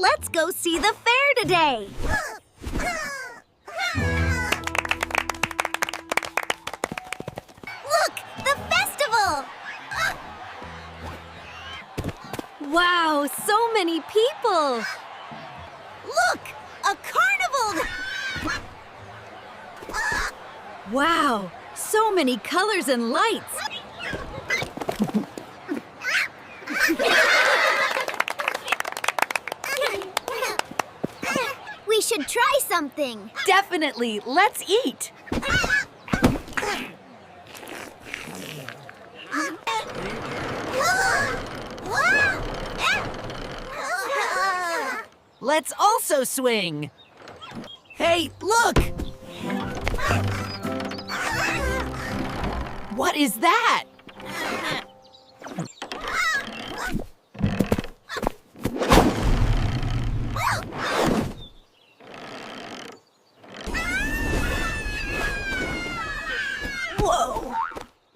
Let's go see the fair today. Look, the festival! Wow, so many people! Look, a carnival! Wow, so many colors and lights! We should try something. Definitely, let's eat. Let's also swing. Hey, look! What is that? Whoa!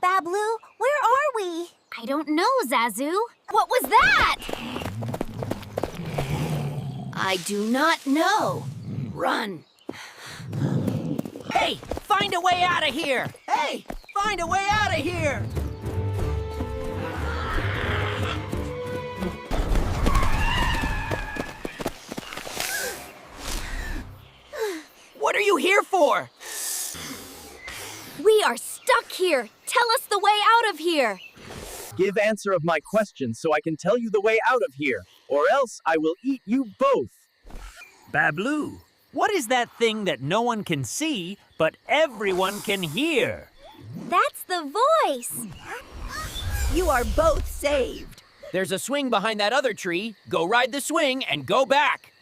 Bablu, where are we? I don't know, Zazu. What was that? I do not know. Run. Hey, find a way out of here! Hey, find a way out of here! What are you here for? We are stuck here. Tell us the way out of here. Give answer of my question so I can tell you the way out of here, or else I will eat you both. Bablu, what is that thing that no one can see, but everyone can hear? That's the voice. You are both saved. There's a swing behind that other tree. Go ride the swing and go back.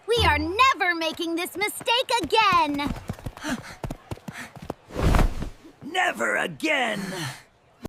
We are never making this mistake again. Never again!